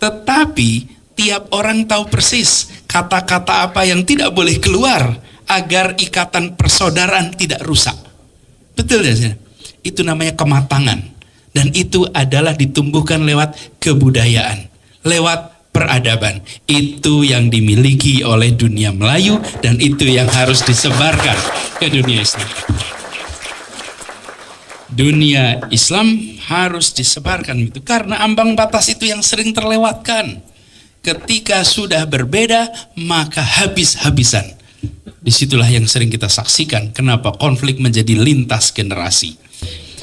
Tetapi tiap orang tahu persis kata-kata apa yang tidak boleh keluar agar ikatan persaudaraan tidak rusak. Betul ya? Itu namanya kematangan. Dan itu adalah ditumbuhkan lewat kebudayaan, lewat peradaban. Itu yang dimiliki oleh dunia Melayu dan itu yang harus disebarkan ke dunia Islam. Dunia Islam harus disebarkan itu karena ambang batas itu yang sering terlewatkan. Ketika sudah berbeda maka habis-habisan. Disitulah yang sering kita saksikan kenapa konflik menjadi lintas generasi.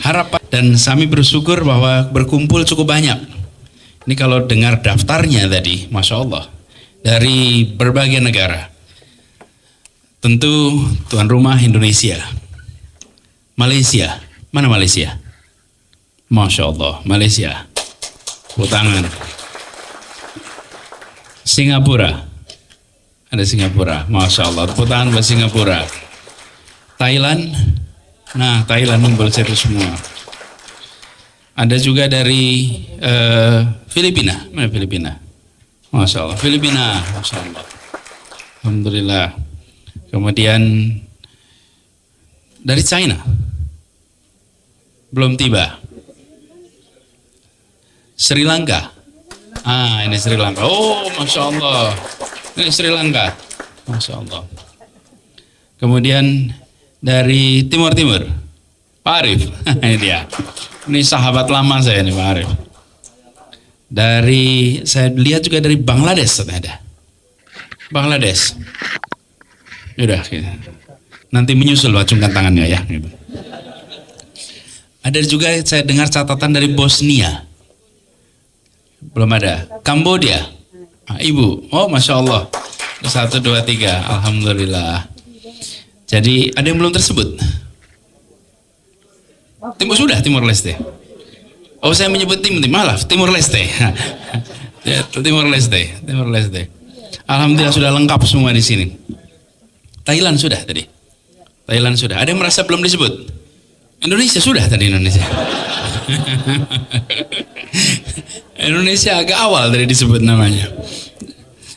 Harapan dan kami bersyukur bahwa berkumpul cukup banyak. Ini kalau dengar daftarnya tadi, Masya Allah, dari berbagai negara. Tentu tuan rumah Indonesia, Malaysia, mana Malaysia? Masya Allah, Malaysia, tangan. Singapura, ada Singapura, Masya Allah, tangan buat Singapura. Thailand, nah Thailand ngumpul situ semua. Ada juga dari Filipina, mana Filipina? Masya Allah, Filipina, Masya Allah. Alhamdulillah. Kemudian dari China, belum tiba. Sri Lanka, ini Sri Lanka. Oh, Masya Allah, ini Sri Lanka, Masya Allah. Kemudian dari Timur Timur, Pak Arif, ini dia. Ini sahabat lama saya nih Pak Arif. Dari saya lihat juga dari Bangladesh ada. Bangladesh. Udah, nanti menyusul acungkan tangannya ya. Ada juga saya dengar catatan dari Bosnia. Belum ada. Kambodia. Ibu. Oh, Masya Allah. 1, 2, 3. Alhamdulillah. Jadi ada yang belum tersebut. Timur Leste. Oh, saya menyebut malah Timur Leste. Timur Leste. Alhamdulillah sudah lengkap semua di sini. Thailand sudah tadi. Ada yang merasa belum disebut? Indonesia sudah tadi Indonesia. Indonesia agak awal tadi disebut namanya.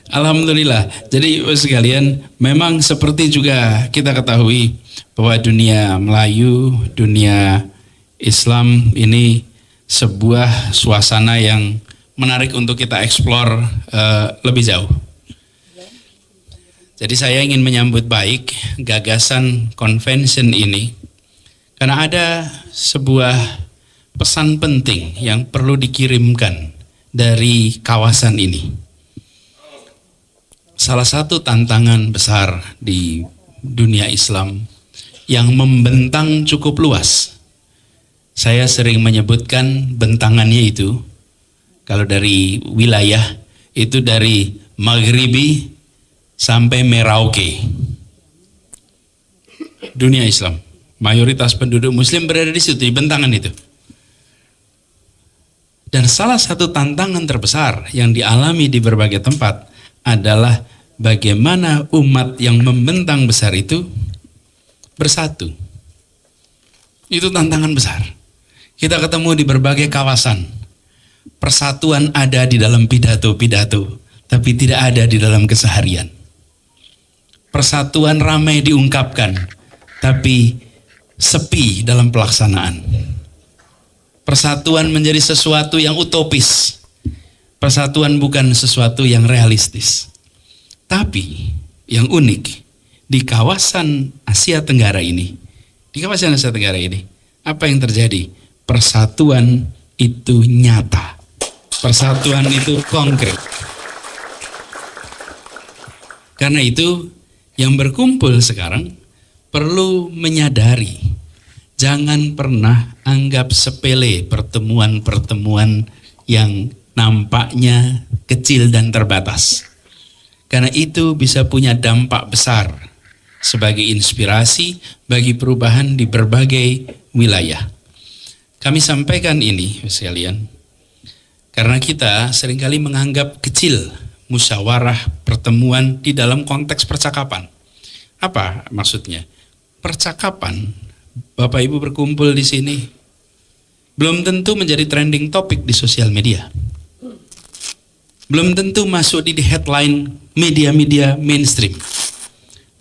Alhamdulillah. Jadi sekalian, memang seperti juga kita ketahui bahwa dunia Melayu, dunia Islam ini sebuah suasana yang menarik untuk kita eksplor lebih jauh. Jadi saya ingin menyambut baik gagasan convention ini karena ada sebuah pesan penting yang perlu dikirimkan dari kawasan ini. Salah satu tantangan besar di dunia Islam yang membentang cukup luas. Saya sering menyebutkan bentangannya itu, kalau dari wilayah, itu dari Maghribi sampai Merauke. Dunia Islam, mayoritas penduduk Muslim berada di situ, di bentangan itu. Dan salah satu tantangan terbesar yang dialami di berbagai tempat adalah bagaimana umat yang membentang besar itu bersatu. Itu tantangan besar. Kita ketemu di berbagai kawasan. Persatuan ada di dalam pidato-pidato, tapi tidak ada di dalam keseharian. Persatuan ramai diungkapkan, tapi sepi dalam pelaksanaan. Persatuan menjadi sesuatu yang utopis. Persatuan bukan sesuatu yang realistis. Tapi yang unik di kawasan Asia Tenggara ini, apa yang terjadi? Persatuan itu nyata. Persatuan itu konkret. Karena itu yang berkumpul sekarang perlu menyadari, jangan pernah anggap sepele pertemuan-pertemuan yang nampaknya kecil dan terbatas. Karena itu bisa punya dampak besar sebagai inspirasi bagi perubahan di berbagai wilayah. Kami sampaikan ini sekalian karena kita seringkali menganggap kecil musyawarah pertemuan di dalam konteks percakapan. Apa maksudnya? Percakapan, Bapak Ibu berkumpul di sini, belum tentu menjadi trending topik di sosial media. belum tentu masuk di headline media-media mainstream.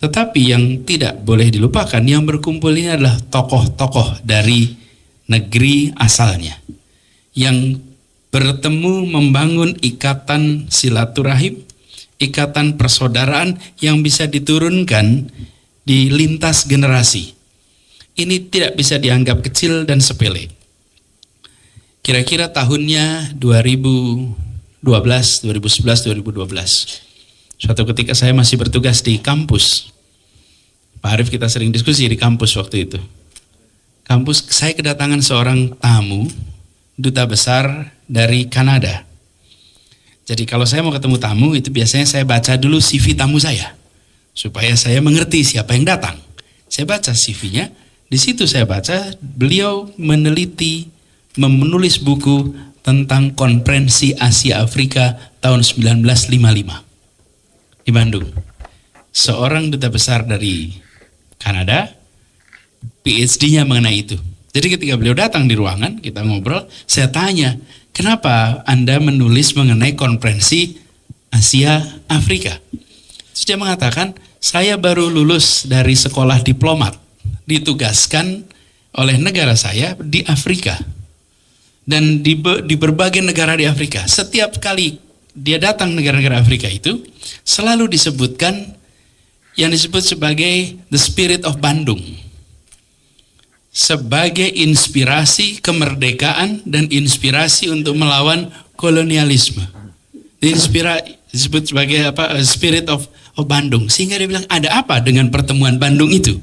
Tetapi yang tidak boleh dilupakan, yang berkumpul ini adalah tokoh-tokoh dari negeri asalnya, yang bertemu membangun ikatan silaturahim, ikatan persaudaraan yang bisa diturunkan di lintas generasi. Ini tidak bisa dianggap kecil dan sepele. Kira-kira tahunnya 2012, 2011, 2012. Suatu ketika saya masih bertugas di kampus. Pak Arief, kita sering diskusi di kampus waktu itu. Kampus, saya kedatangan seorang tamu, duta besar dari Kanada. Jadi kalau saya mau ketemu tamu, itu biasanya saya baca dulu CV tamu saya, supaya saya mengerti siapa yang datang. Saya baca CV-nya, di situ saya baca beliau meneliti, menulis buku tentang Konferensi Asia Afrika tahun 1955 di Bandung. Seorang duta besar dari Kanada, PhD-nya mengenai itu. Jadi ketika beliau datang di ruangan, kita ngobrol, saya tanya, kenapa Anda menulis mengenai Konferensi Asia Afrika? Terus dia mengatakan, saya baru lulus dari sekolah diplomat, ditugaskan oleh negara saya di Afrika. Dan di berbagai negara di Afrika, setiap kali dia datang negara-negara Afrika itu, selalu disebutkan yang disebut sebagai the spirit of Bandung, sebagai inspirasi kemerdekaan dan inspirasi untuk melawan kolonialisme. Disebut sebagai apa? Spirit of Bandung. Sehingga dia bilang, ada apa dengan pertemuan Bandung itu?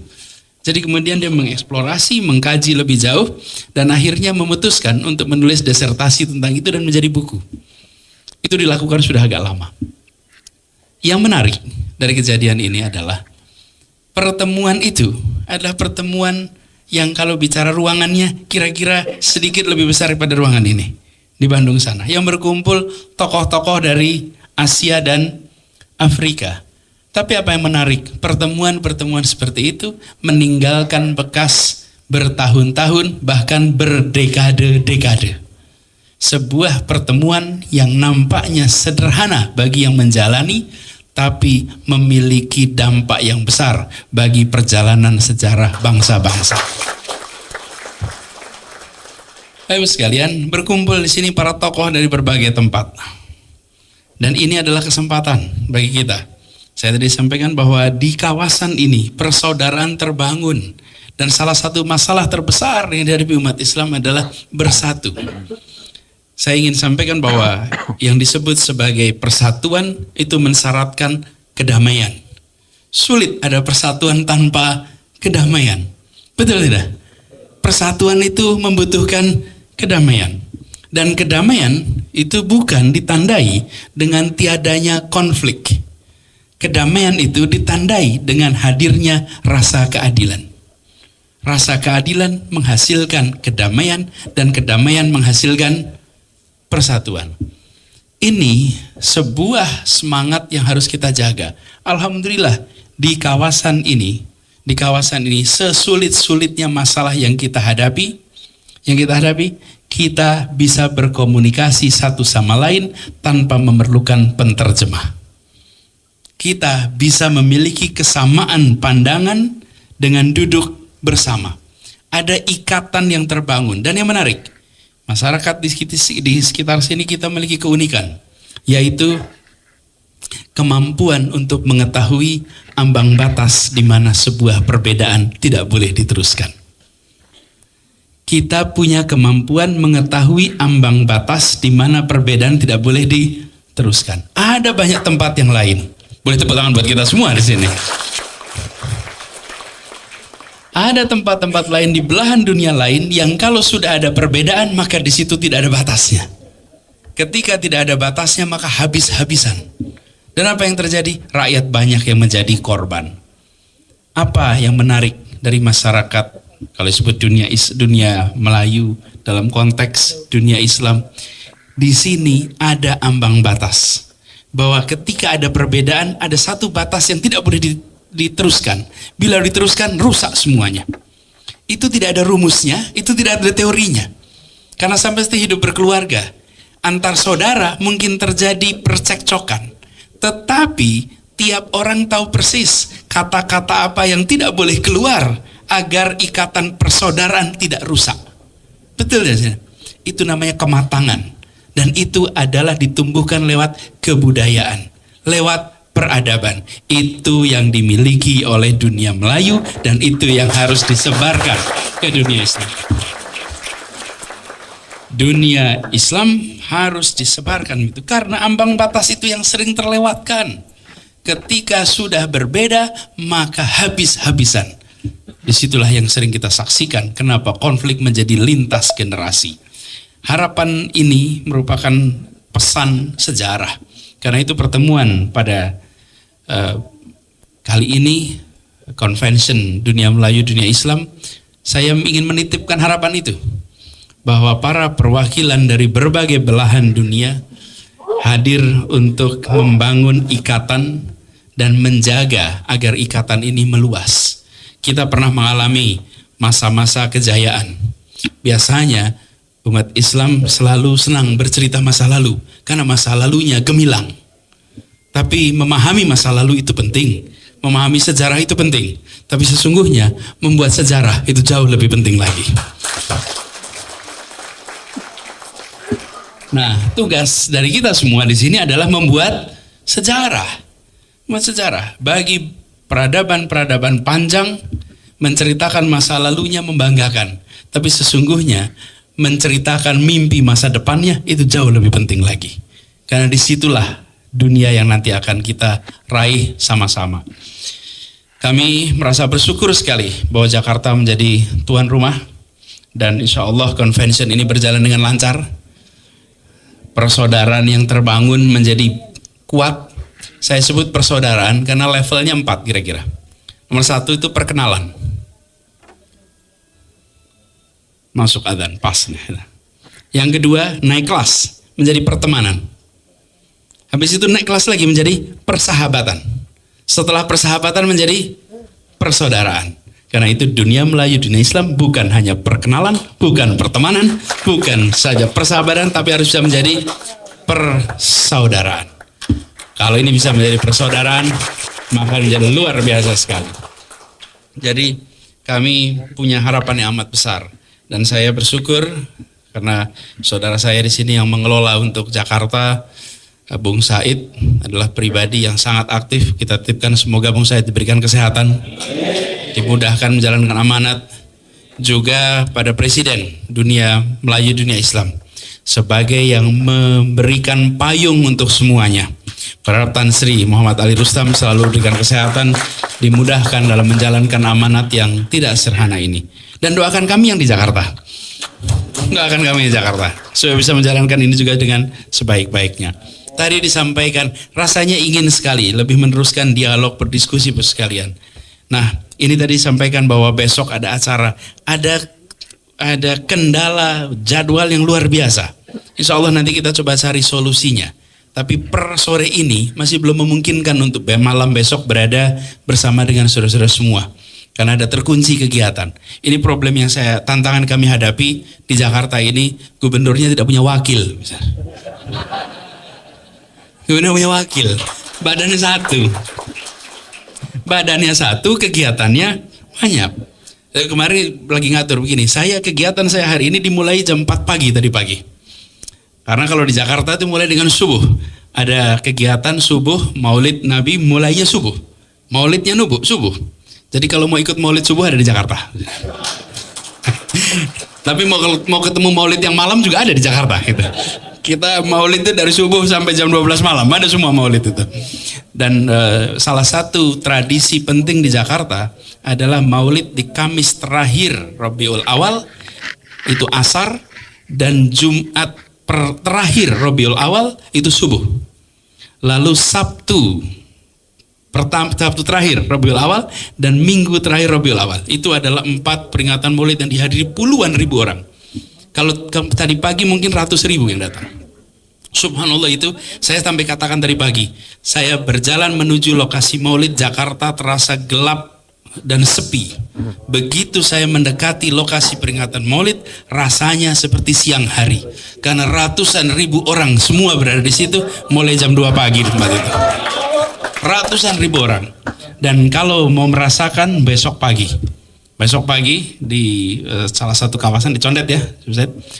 Jadi kemudian dia mengeksplorasi, mengkaji lebih jauh, dan akhirnya memutuskan untuk menulis disertasi tentang itu dan menjadi buku. Itu dilakukan sudah agak lama. Yang menarik dari kejadian ini adalah pertemuan itu adalah pertemuan yang kalau bicara ruangannya kira-kira sedikit lebih besar daripada ruangan ini di Bandung sana, yang berkumpul tokoh-tokoh dari Asia dan Afrika. Tapi apa yang menarik, pertemuan-pertemuan seperti itu meninggalkan bekas bertahun-tahun, bahkan berdekade-dekade. Sebuah pertemuan yang nampaknya sederhana bagi yang menjalani, tapi memiliki dampak yang besar bagi perjalanan sejarah bangsa-bangsa. Bapak sekalian, berkumpul di sini para tokoh dari berbagai tempat. Dan ini adalah kesempatan bagi kita. Saya tadi sampaikan bahwa di kawasan ini persaudaraan terbangun. Dan salah satu masalah terbesar yang dihadapi umat Islam adalah bersatu. Saya ingin sampaikan bahwa yang disebut sebagai persatuan itu mensyaratkan kedamaian. Sulit ada persatuan tanpa kedamaian. Betul tidak? Persatuan itu membutuhkan kedamaian. Dan kedamaian itu bukan ditandai dengan tiadanya konflik. Kedamaian itu ditandai dengan hadirnya rasa keadilan. Rasa keadilan menghasilkan kedamaian, dan kedamaian menghasilkan persatuan. Ini sebuah semangat yang harus kita jaga. Alhamdulillah di kawasan ini sesulit-sulitnya masalah yang kita hadapi, kita bisa berkomunikasi satu sama lain tanpa memerlukan penterjemah. Kita bisa memiliki kesamaan pandangan dengan duduk bersama. Ada ikatan yang terbangun. Dan yang menarik, masyarakat di sekitar sini kita memiliki keunikan, yaitu kemampuan untuk mengetahui ambang batas di mana sebuah perbedaan tidak boleh diteruskan. Kita punya kemampuan mengetahui ambang batas di mana perbedaan tidak boleh diteruskan. Ada banyak tempat yang lain. Boleh tepuk tangan buat kita semua di sini. Ada tempat-tempat lain di belahan dunia lain yang kalau sudah ada perbedaan maka di situ tidak ada batasnya. Ketika tidak ada batasnya maka habis-habisan. Dan apa yang terjadi? Rakyat banyak yang menjadi korban. Apa yang menarik dari masyarakat kalau disebut dunia Melayu dalam konteks dunia Islam? Di sini ada ambang batas. Bahwa ketika ada perbedaan ada satu batas yang tidak boleh diteruskan. Bila diteruskan rusak semuanya. Itu tidak ada rumusnya, itu tidak ada teorinya. Karena sampai hidup berkeluarga, Antar saudara mungkin terjadi percekcokan, tetapi tiap orang tahu persis kata-kata apa yang tidak boleh keluar agar ikatan persaudaraan tidak rusak. Betul ya? Itu namanya kematangan. Dan itu adalah ditumbuhkan lewat kebudayaan, lewat peradaban. Itu yang dimiliki oleh dunia Melayu dan itu yang harus disebarkan ke dunia Islam. Dunia Islam harus disebarkan itu karena ambang batas itu yang sering terlewatkan. Ketika sudah berbeda maka habis-habisan. Disitulah yang sering kita saksikan kenapa konflik menjadi lintas generasi. Harapan ini merupakan pesan sejarah. Karena itu pertemuan pada kali ini, Convention Dunia Melayu Dunia Islam, saya ingin menitipkan harapan itu. Bahwa para perwakilan dari berbagai belahan dunia hadir untuk membangun ikatan dan menjaga agar ikatan ini meluas. Kita pernah mengalami masa-masa kejayaan. Biasanya umat Islam selalu senang bercerita masa lalu karena masa lalunya gemilang. Tapi memahami masa lalu itu penting, memahami sejarah itu penting. Tapi sesungguhnya membuat sejarah itu jauh lebih penting lagi. Nah, tugas dari kita semua di sini adalah membuat sejarah. Membuat sejarah bagi peradaban-peradaban panjang, menceritakan masa lalunya membanggakan. Tapi sesungguhnya menceritakan mimpi masa depannya itu jauh lebih penting lagi. Karena disitulah dunia yang nanti akan kita raih sama-sama. Kami merasa bersyukur sekali bahwa Jakarta menjadi tuan rumah dan insya Allah convention ini berjalan dengan lancar. Persaudaraan yang terbangun menjadi kuat. Saya sebut persaudaraan karena levelnya 4 kira-kira. Nomor 1 itu perkenalan. Masuk adzan, pas. Yang kedua, naik kelas menjadi pertemanan. Habis itu naik kelas lagi menjadi persahabatan. Setelah persahabatan menjadi persaudaraan. Karena itu dunia Melayu, dunia Islam bukan hanya perkenalan, bukan pertemanan, bukan saja persahabatan, tapi harus bisa menjadi persaudaraan. Kalau ini bisa menjadi persaudaraan, maka menjadi luar biasa sekali. Jadi kami punya harapan yang amat besar. Dan saya bersyukur karena saudara saya di sini yang mengelola untuk Jakarta, Bung Said adalah pribadi yang sangat aktif. Kita titipkan semoga Bung Said diberikan kesehatan, dimudahkan menjalankan amanat. Juga pada Presiden Dunia Melayu Dunia Islam sebagai yang memberikan payung untuk semuanya. Para Tan Sri Muhammad Ali Rustam selalu diberikan kesehatan, dimudahkan dalam menjalankan amanat yang tidak sederhana ini. Dan doakan kami yang di Jakarta. Doakan kami di Jakarta supaya bisa menjalankan ini juga dengan sebaik-baiknya. Tadi disampaikan rasanya ingin sekali lebih meneruskan dialog berdiskusi sekalian. Nah, ini tadi disampaikan bahwa besok ada acara, ada kendala jadwal yang luar biasa. Insya Allah nanti kita coba cari solusinya. Tapi per sore ini masih belum memungkinkan untuk malam besok berada bersama dengan saudara-saudara semua. Karena ada terkunci kegiatan. Ini problem yang tantangan kami hadapi di Jakarta ini, gubernurnya tidak punya wakil. Gubernur punya wakil, badannya satu, kegiatannya banyak. Kemarin lagi ngatur begini, kegiatan saya hari ini dimulai jam 4 pagi tadi pagi. Karena kalau di Jakarta itu mulai dengan subuh. Ada kegiatan subuh, maulid Nabi mulainya subuh. Maulidnya subuh. Jadi kalau mau ikut maulid subuh ada di Jakarta. Tapi mau ketemu maulid yang malam juga ada di Jakarta gitu. Kita maulid itu dari subuh sampai jam 12 malam, ada semua maulid itu. Dan salah satu tradisi penting di Jakarta adalah maulid di Kamis terakhir Rabiul Awal, itu asar, dan Jumat terakhir Rabiul Awal itu subuh. Lalu Sabtu terakhir Rabiul Awal dan Minggu terakhir Rabiul Awal. Itu adalah 4 peringatan maulid yang dihadiri puluhan ribu orang. Kalau tadi pagi mungkin ratus ribu yang datang. Subhanallah, itu saya sampai katakan tadi pagi. Saya berjalan menuju lokasi maulid, Jakarta terasa gelap dan sepi. Begitu saya mendekati lokasi peringatan Maulid, rasanya seperti siang hari, karena ratusan ribu orang semua berada di situ mulai jam 2 pagi di tempat itu. Ratusan ribu orang. Dan kalau mau merasakan besok pagi di salah satu kawasan di Condet ya,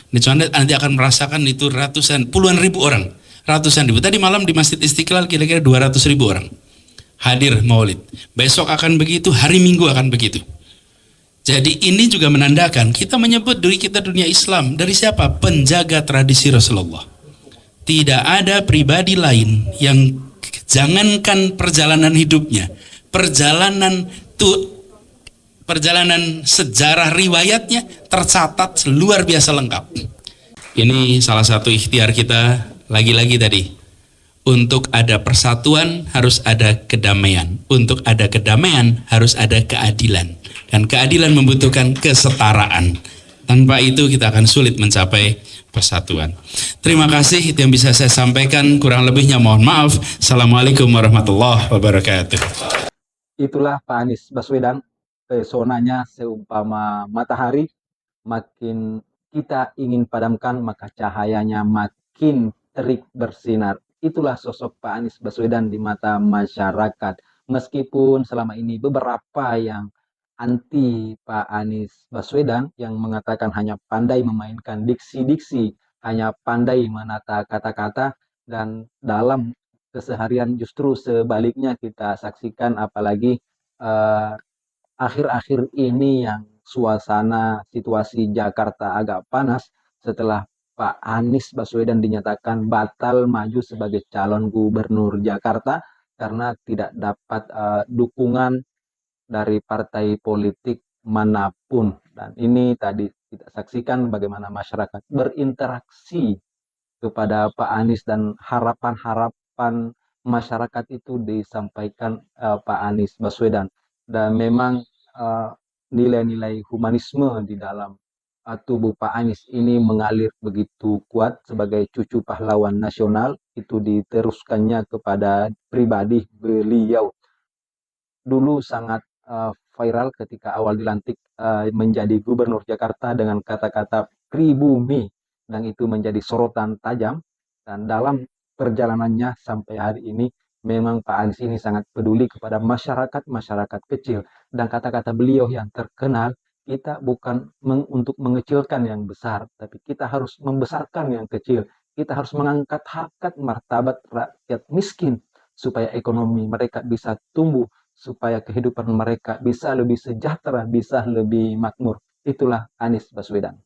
di Condet nanti akan merasakan itu puluhan ribu orang, ratusan ribu. Tadi malam di Masjid Istiqlal kira-kira 200 ribu orang hadir Maulid. Besok akan begitu, hari Minggu akan begitu. Jadi ini juga menandakan kita menyebut diri kita dunia Islam dari siapa? Penjaga tradisi Rasulullah. Tidak ada pribadi lain yang jangankan perjalanan hidupnya, perjalanan sejarah riwayatnya tercatat luar biasa lengkap. Ini salah satu ikhtiar kita lagi-lagi tadi. Untuk ada persatuan harus ada kedamaian. Untuk ada kedamaian harus ada keadilan. Dan keadilan membutuhkan kesetaraan. Tanpa itu kita akan sulit mencapai persatuan. Terima kasih, itu yang bisa saya sampaikan. Kurang lebihnya mohon maaf. Assalamualaikum warahmatullahi wabarakatuh. Itulah Pak Anies Baswedan, pesonanya seumpama matahari, makin kita ingin padamkan maka cahayanya makin terik bersinar. Itulah sosok Pak Anies Baswedan di mata masyarakat. Meskipun selama ini beberapa yang anti Pak Anies Baswedan yang mengatakan hanya pandai memainkan diksi-diksi, hanya pandai menata kata-kata, dan dalam keseharian justru sebaliknya kita saksikan, apalagi akhir-akhir ini yang suasana situasi Jakarta agak panas setelah Pak Anies Baswedan dinyatakan batal maju sebagai calon gubernur Jakarta karena tidak dapat dukungan dari partai politik manapun. Dan ini tadi kita saksikan bagaimana masyarakat berinteraksi kepada Pak Anies dan harapan-harapan masyarakat itu disampaikan Pak Anies Baswedan. Dan memang nilai-nilai humanisme di dalam tubuh Pak Anies ini mengalir begitu kuat sebagai cucu pahlawan nasional. Itu diteruskannya kepada pribadi beliau. Dulu sangat viral ketika awal dilantik menjadi gubernur Jakarta dengan kata-kata pribumi, dan itu menjadi sorotan tajam. Dan dalam perjalanannya sampai hari ini memang Pak Anies ini sangat peduli kepada masyarakat kecil, dan kata-kata beliau yang terkenal, kita bukan untuk mengecilkan yang besar, tapi kita harus membesarkan yang kecil. Kita harus mengangkat harkat martabat rakyat miskin supaya ekonomi mereka bisa tumbuh, supaya kehidupan mereka bisa lebih sejahtera, bisa lebih makmur. Itulah Anies Baswedan.